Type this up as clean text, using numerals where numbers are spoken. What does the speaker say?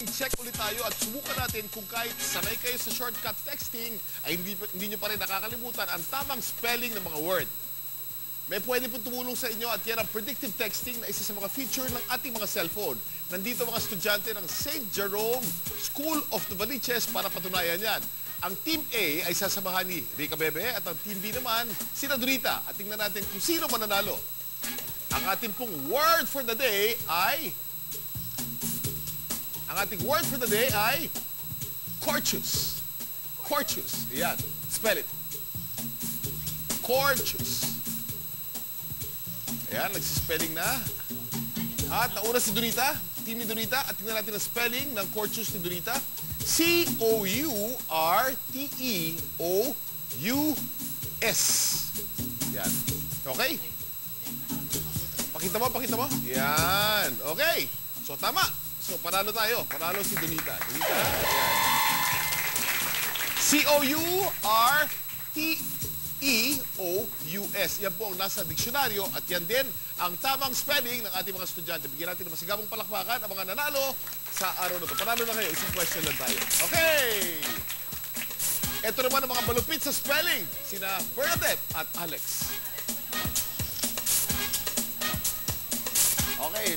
check ulit tayo at subukan natin kung kahit sanay kayo sa shortcut texting ay hindi nyo pa rin nakakalimutan ang tamang spelling ng mga word. May pwede po tumulong sa inyo at yan ang predictive texting na isa sa mga feature ng ating mga cellphone. Nandito mga estudyante ng St. Jerome School of Novaliches para patunayan yan. Ang Team A ay sasamahan ni Rica Bebe at ang Team B naman, si Dorita. At tingnan natin kung sino mananalo. Ang ating pong word for the day ay... Ang ating word for the day ay courteous. Courteous. Ayan. Spell it. Courteous. Ayan, nagsispelling na. At nauna si Dorita, team ni Dorita. At tingnan natin ang spelling ng courteous ni Dorita. C-O-U-R-T-E-O-U-S. Ayan. Okay? Pakita mo, pakita mo. Ayan. Okay. So, tama. So, panalo tayo. Panalo si Dorita. Dorita, ayan. C-O-U-R-T-E-O-U-S. Yan po ang nasa diksyonaryo at yan din ang tamang spelling ng ating mga estudyante. Bigyan natin ng masigabong palakpakan ang mga nanalo sa araw na ito. Panalo na kayo. Isang question lang tayo. Okay! Ito naman ang mga malupit sa spelling. Sina Bernadette at Alex. Okay.